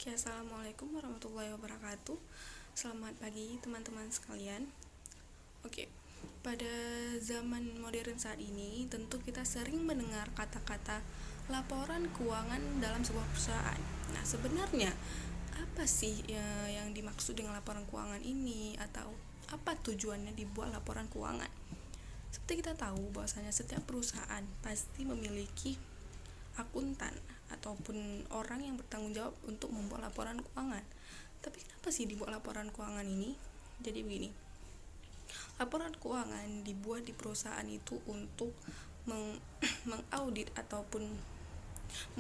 Oke, assalamualaikum warahmatullahi wabarakatuh. Selamat pagi teman-teman sekalian. Oke, pada zaman modern saat ini, tentu kita sering mendengar kata-kata laporan keuangan dalam sebuah perusahaan. Nah, sebenarnya apa sih yang dimaksud dengan laporan keuangan ini, atau apa tujuannya dibuat laporan keuangan? Seperti kita tahu bahwasanya setiap perusahaan pasti memiliki akuntan ataupun orang yang bertanggung jawab untuk membuat laporan keuangan. Tapi kenapa sih dibuat laporan keuangan ini? Jadi begini, laporan keuangan dibuat di perusahaan itu untuk mengaudit ataupun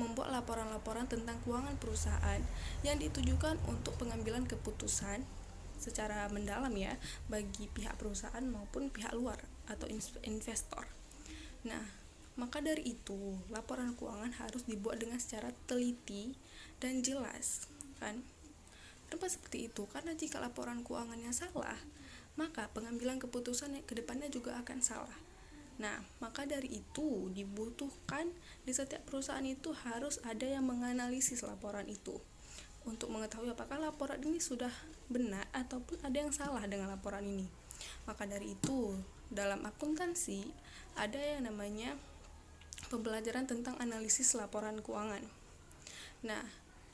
membuat laporan-laporan tentang keuangan perusahaan yang ditujukan untuk pengambilan keputusan secara mendalam ya, bagi pihak perusahaan maupun pihak luar atau investor. Nah, maka dari itu, laporan keuangan harus dibuat dengan secara teliti dan jelas, kan? Kenapa seperti itu? Karena jika laporan keuangannya salah, maka pengambilan keputusan ke depannya juga akan salah. Nah, maka dari itu dibutuhkan di setiap perusahaan itu harus ada yang menganalisis laporan itu untuk mengetahui apakah laporan ini sudah benar ataupun ada yang salah dengan laporan ini. Maka dari itu, dalam akuntansi ada yang namanya pembelajaran tentang analisis laporan keuangan. Nah,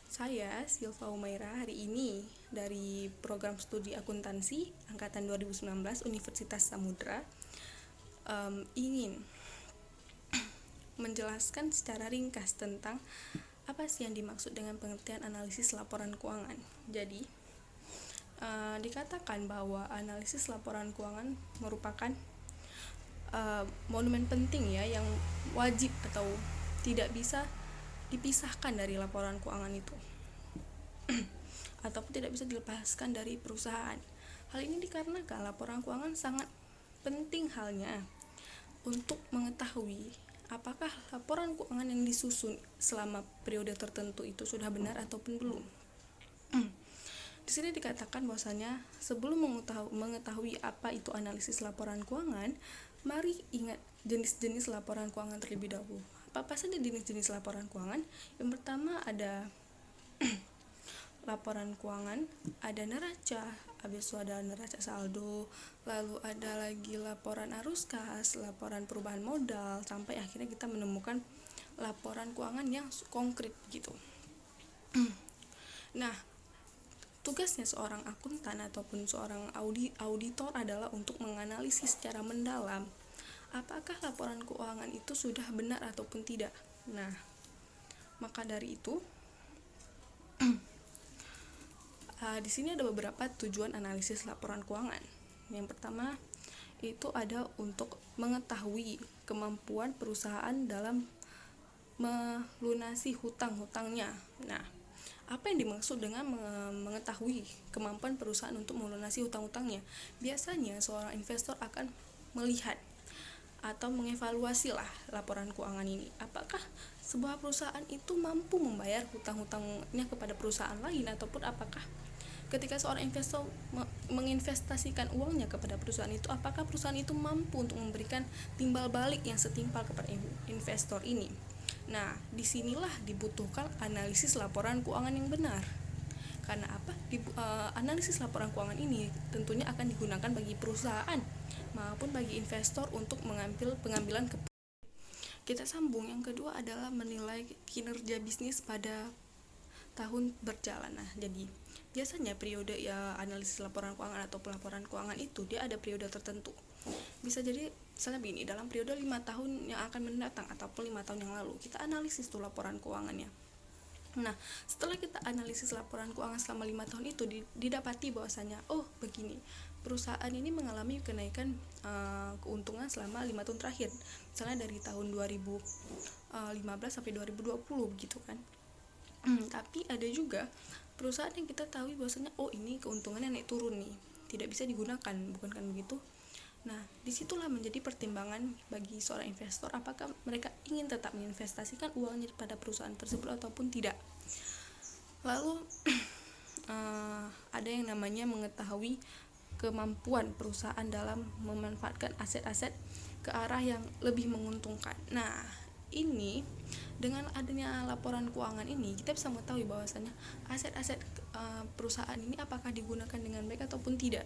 saya Silva Umaira hari ini dari program studi akuntansi angkatan 2019 Universitas Samudra ingin menjelaskan secara ringkas tentang apa sih yang dimaksud dengan pengertian analisis laporan keuangan. Jadi, dikatakan bahwa analisis laporan keuangan merupakan monumen penting ya, yang wajib atau tidak bisa dipisahkan dari laporan keuangan itu ataupun tidak bisa dilepaskan dari perusahaan. Hal ini dikarenakan laporan keuangan sangat penting halnya untuk mengetahui apakah laporan keuangan yang disusun selama periode tertentu itu sudah benar ataupun belum. Di sini dikatakan bahwasanya sebelum mengetahui apa itu analisis laporan keuangan, mari ingat jenis-jenis laporan keuangan terlebih dahulu. Apa saja jenis-jenis laporan keuangan? Yang pertama ada laporan keuangan, ada neraca, habis itu ada neraca saldo, lalu ada lagi laporan arus kas, laporan perubahan modal, sampai akhirnya kita menemukan laporan keuangan yang konkret gitu. Nah, tugasnya seorang akuntan ataupun seorang auditor adalah untuk menganalisis secara mendalam apakah laporan keuangan itu sudah benar ataupun tidak. Nah, maka dari itu di sini ada beberapa tujuan analisis laporan keuangan. Yang pertama itu ada untuk mengetahui kemampuan perusahaan dalam melunasi hutang-hutangnya. Nah, apa yang dimaksud dengan mengetahui kemampuan perusahaan untuk melunasi hutang-hutangnya? Biasanya seorang investor akan melihat atau mengevaluasi lah laporan keuangan ini. Apakah sebuah perusahaan itu mampu membayar hutang-hutangnya kepada perusahaan lain, ataupun apakah ketika seorang investor menginvestasikan uangnya kepada perusahaan itu, apakah perusahaan itu mampu untuk memberikan timbal balik yang setimpal kepada investor ini. Nah, disinilah dibutuhkan analisis laporan keuangan yang benar. Karena apa? Analisis laporan keuangan ini tentunya akan digunakan bagi perusahaan maupun bagi investor untuk mengambil pengambilan keputusan. Kita sambung, yang kedua adalah menilai kinerja bisnis pada tahun berjalan. Nah, jadi biasanya periode analisis laporan keuangan atau pelaporan keuangan itu dia ada periode tertentu. Bisa jadi misalnya begini, dalam periode 5 tahun yang akan mendatang ataupun 5 tahun yang lalu kita analisis tuh laporan keuangannya. Nah, setelah kita analisis laporan keuangan selama 5 tahun itu didapati bahwasanya begini, perusahaan ini mengalami kenaikan keuntungan selama 5 tahun terakhir. Misalnya dari tahun 2015 sampai 2020 begitu kan. Tapi ada juga perusahaan yang kita tahu bahwasanya ini keuntungannya naik turun nih, tidak bisa digunakan, bukan kan begitu? Nah, disitulah menjadi pertimbangan bagi seorang investor apakah mereka ingin tetap menginvestasikan uangnya pada perusahaan tersebut ataupun tidak. Lalu ada yang namanya mengetahui kemampuan perusahaan dalam memanfaatkan aset-aset ke arah yang lebih menguntungkan. Nah, ini Dengan adanya laporan keuangan ini, kita bisa mengetahui bahwasanya aset-aset perusahaan ini apakah digunakan dengan baik ataupun tidak.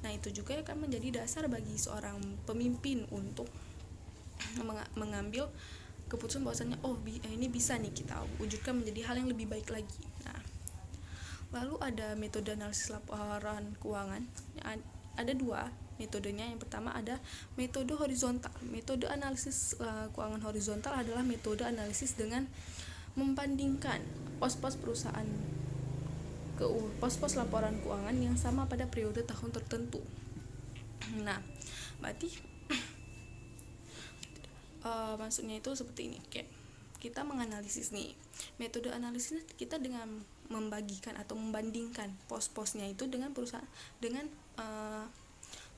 Nah, itu juga akan menjadi dasar bagi seorang pemimpin untuk mengambil keputusan bahwasanya ini bisa nih kita wujudkan menjadi hal yang lebih baik lagi. Nah, lalu ada metode analisis laporan keuangan. Ada dua metodenya. Yang pertama ada metode horizontal. Metode analisis keuangan horizontal adalah metode analisis dengan membandingkan pos-pos perusahaan ke pos-pos laporan keuangan yang sama pada periode tahun tertentu. Nah, berarti maksudnya itu seperti ini. Kayak kita menganalisis nih. Metode analisis kita dengan membagikan atau membandingkan pos-posnya itu dengan perusahaan dengan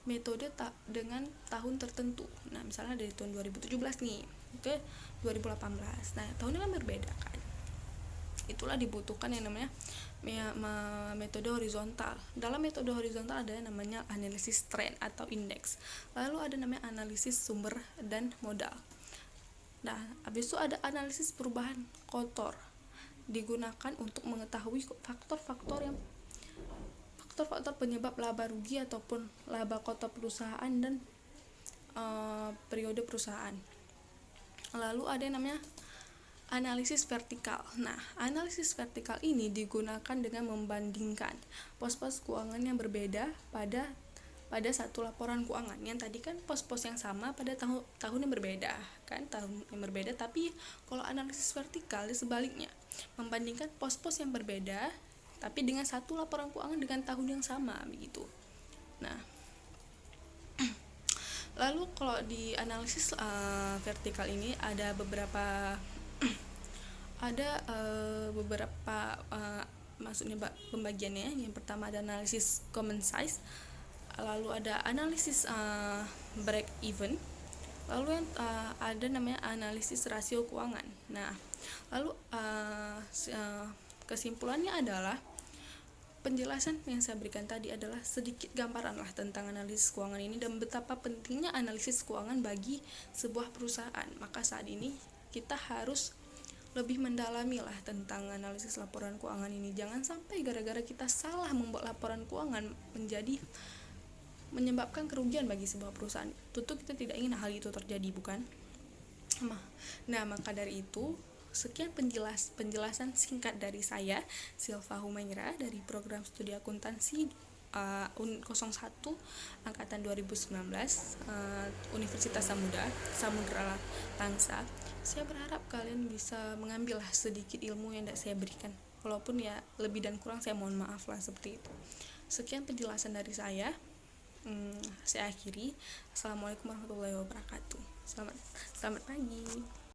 metode dengan tahun tertentu. Nah, misalnya dari tahun 2017 nih ke 2018. Nah, tahunnya kan berbeda kan. Itulah dibutuhkan yang namanya metode horizontal. Dalam metode horizontal ada yang namanya analisis tren atau indeks. Lalu ada namanya analisis sumber dan modal. Nah, habis itu ada analisis perubahan kotor. Digunakan untuk mengetahui faktor-faktor penyebab laba rugi ataupun laba kotor perusahaan dan periode perusahaan. Lalu ada yang namanya analisis vertikal. Nah, analisis vertikal ini digunakan dengan membandingkan pos-pos keuangan yang berbeda pada satu laporan keuangan. Yang tadi kan pos-pos yang sama pada tahun yang berbeda, kan? Tahun yang berbeda, tapi kalau analisis vertikal sebaliknya, membandingkan pos-pos yang berbeda tapi dengan satu laporan keuangan dengan tahun yang sama begitu. Nah, lalu kalau di analisis vertikal ini ada beberapa maksudnya pembagiannya. Yang pertama ada analisis common size, lalu ada analisis break even, lalu yang ada namanya analisis rasio keuangan. Nah, lalu kesimpulannya adalah penjelasan yang saya berikan tadi adalah sedikit gambaran lah tentang analisis keuangan ini dan betapa pentingnya analisis keuangan bagi sebuah perusahaan. Maka saat ini kita harus lebih mendalami lah tentang analisis laporan keuangan ini. Jangan sampai gara-gara kita salah membuat laporan keuangan menyebabkan kerugian bagi sebuah perusahaan. Tentu kita tidak ingin hal itu terjadi, bukan? Nah, maka dari itu sekian penjelasan singkat dari saya, Silva Humaira, dari program studi akuntansi 01 angkatan 2019 Universitas Samudra Langsa. Saya berharap kalian bisa mengambil sedikit ilmu yang saya berikan, walaupun ya lebih dan kurang saya mohon maaf lah seperti itu. Sekian penjelasan dari saya. Saya akhiri. Assalamualaikum warahmatullahi wabarakatuh. Selamat pagi.